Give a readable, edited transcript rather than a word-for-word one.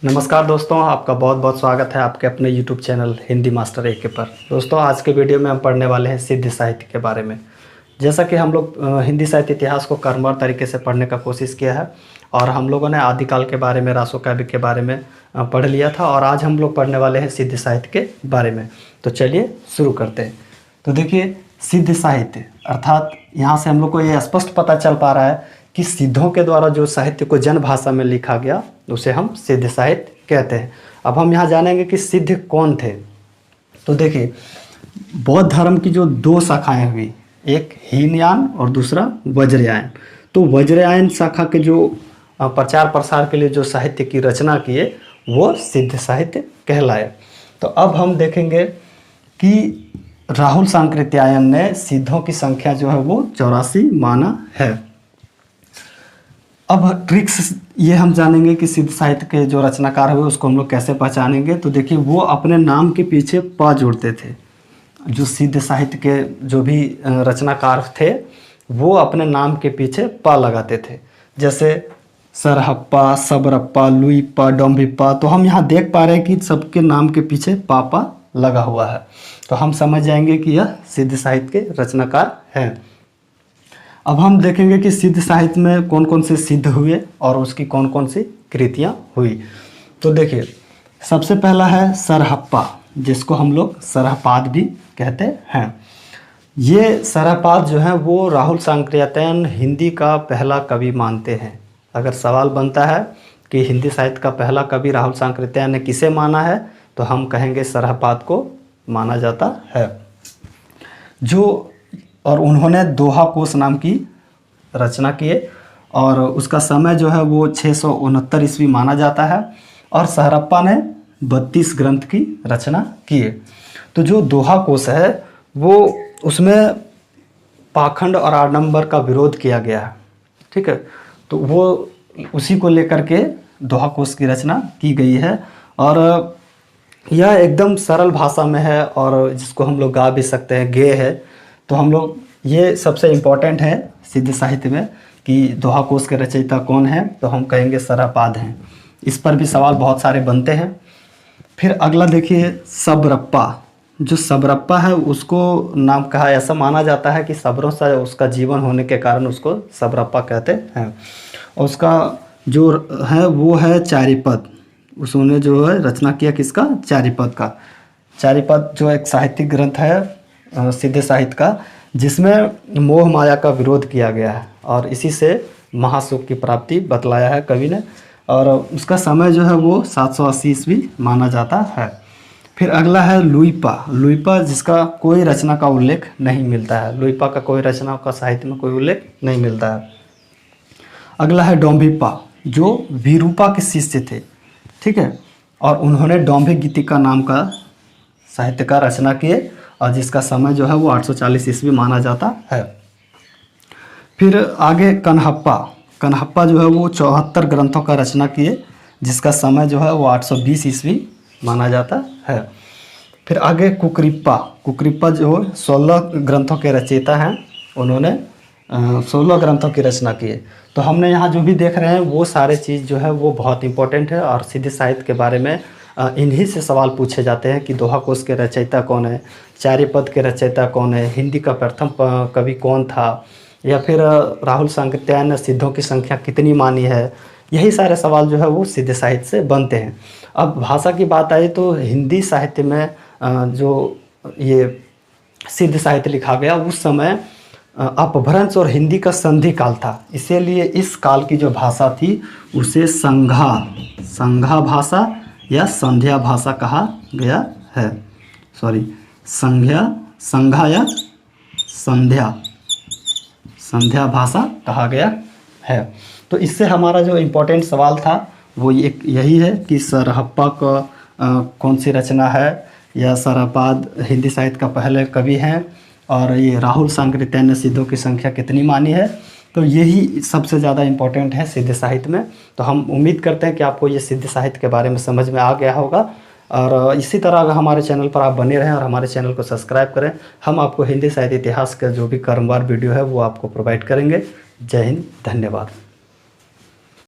नमस्कार दोस्तों, आपका बहुत बहुत स्वागत है आपके अपने YouTube channel Hindi master AK पर। दोस्तों, आज के वीडियो में हम पढ़ने वाले हैं सिद्ध साहित्य के बारे में। जैसा कि हम लोग हिंदी साहित्य इतिहास को क्रमबद्ध तरीके से पढ़ने का कोशिश किया है और हम लोगों ने आदिकाल के बारे में, रासो काव्य के बारे में पढ़ लिया था और आज हम लोग पढ़ने वाले हैं सिद्ध साहित्य के बारे में। तो चलिए शुरू करते हैं। तो देखिए, सिद्ध साहित्य अर्थात यहाँ से हम लोग को ये स्पष्ट पता चल पा रहा है कि सिद्धों के द्वारा जो साहित्य को जन भाषा में लिखा गया उसे हम सिद्ध साहित्य कहते हैं। अब हम यहाँ जानेंगे कि सिद्ध कौन थे। तो देखिए, बौद्ध धर्म की जो दो शाखाएं हुई, एक हीनयान और दूसरा वज्रयान। तो वज्रयान शाखा के जो प्रचार प्रसार के लिए जो साहित्य की रचना किए वो सिद्ध साहित्य कहलाए। तो अब हम देखेंगे कि राहुल सांकृत्यायन ने सिद्धों की संख्या जो है वो 84 माना है। अब ट्रिक्स ये हम जानेंगे कि सिद्ध साहित्य के जो रचनाकार हुए उसको हम लोग कैसे पहचानेंगे। तो देखिए, वो अपने नाम के पीछे पा जोड़ते थे। जो सिद्ध साहित्य के जो भी रचनाकार थे वो अपने नाम के पीछे पा लगाते थे, जैसे सरहप्पा, सबरप्पा, लुईप्पा, डोम्भिप्पा। तो हम यहाँ देख पा रहे हैं कि सबके नाम के पीछे पापा लगा हुआ है, तो हम समझ जाएंगे कि यह सिद्ध साहित्य के रचनाकार हैं। अब हम देखेंगे कि सिद्ध साहित्य में कौन कौन से सिद्ध हुए और उसकी कौन कौन सी कृतियाँ हुई। तो देखिए, सबसे पहला है सरहप्पा, जिसको हम लोग सरहपाद भी कहते हैं। ये सरहपाद जो है वो राहुल सांकृत्यायन हिंदी का पहला कवि मानते हैं। अगर सवाल बनता है कि हिंदी साहित्य का पहला कवि राहुल सांकृत्यायन ने किसे माना है, तो हम कहेंगे सरहपाद को माना जाता है। और उन्होंने दोहा कोश नाम की रचना किए और उसका समय जो है वो 669 ईस्वी माना जाता है। और सरहप्पा ने 32 ग्रंथ की रचना किए। तो जो दोहा कोश है वो उसमें पाखंड और आडंबर का विरोध किया गया है, ठीक है। तो वो उसी को लेकर के दोहा कोश की रचना की गई है और यह एकदम सरल भाषा में है और जिसको हम लोग गा भी सकते हैं, गेय है। तो हम लोग ये सबसे इम्पोर्टेंट है सिद्ध साहित्य में कि दोहा कोश के रचयिता कौन है, तो हम कहेंगे सरहपाद हैं। इस पर भी सवाल बहुत सारे बनते हैं। फिर अगला देखिए, सबरप्पा। जो सबरप्पा है उसको नाम कहा, ऐसा माना जाता है कि सबरों से उसका जीवन होने के कारण उसको सबरप्पा कहते हैं। और उसका जो है वो है चारिपद। उसने जो है रचना किया किसका, चारिपद का। चारिपद जो एक साहित्यिक ग्रंथ है सिद्ध साहित्य का, जिसमें मोह माया का विरोध किया गया है और इसी से महासुख की प्राप्ति बतलाया है कवि ने। और उसका समय जो है वो 780 ईस्वी माना जाता है। फिर अगला है लुईप्पा। लुईप्पा जिसका कोई रचना का उल्लेख नहीं मिलता है। लुईप्पा का कोई रचना का साहित्य में कोई उल्लेख नहीं मिलता है। अगला है डोम्भिप्पा, जो विरूपा के शिष्य थे, ठीक है। और उन्होंने डोम्भिक गीतिका नाम का साहित्य का रचना किए और जिसका समय जो है वो 840 ईस्वी माना जाता है। फिर आगे कन्हप्पा। कन्हप्पा जो है वो 74 ग्रंथों का रचना किए, जिसका समय जो है वो 820 ईस्वी माना जाता है। फिर आगे कुकरिप्पा। कुकरिप्पा जो 16 ग्रंथों के रचयिता हैं, उन्होंने 16 ग्रंथों की रचना किए। तो हमने यहाँ जो भी देख रहे हैं वो सारे चीज़ जो है वो बहुत इंपॉर्टेंट है और सिद्ध साहित्य के बारे में इन्हीं से सवाल पूछे जाते हैं कि दोहा कोश के रचयिता कौन है, चारिपद के रचयिता कौन है, हिंदी का प्रथम कवि कौन था, या फिर राहुल सांकृत्यायन ने सिद्धों की संख्या कितनी मानी है। यही सारे सवाल जो है वो सिद्ध साहित्य से बनते हैं। अब भाषा की बात आई तो हिंदी साहित्य में जो ये सिद्ध साहित्य लिखा गया उस समय अपभ्रंश और हिंदी का संधि काल था, इसीलिए इस काल की जो भाषा थी उसे संघा भाषा या संध्या भाषा कहा गया है। संघा या संध्या भाषा कहा गया है। तो इससे हमारा जो इम्पोर्टेंट सवाल था वो यही है कि सरहप्पा का कौन सी रचना है, या सरहपाद हिंदी साहित्य का पहले कवि हैं, और ये राहुल सांकृत्यायन ने सिद्धों की संख्या कितनी मानी है। तो यही सबसे ज़्यादा इम्पोर्टेंट है सिद्ध साहित्य में। तो हम उम्मीद करते हैं कि आपको ये सिद्ध साहित्य के बारे में समझ में आ गया होगा और इसी तरह अगर हमारे चैनल पर आप बने रहें और हमारे चैनल को सब्सक्राइब करें, हम आपको हिंदी साहित्य इतिहास का जो भी क्रमवार वीडियो है वो आपको प्रोवाइड करेंगे। जय हिंद, धन्यवाद।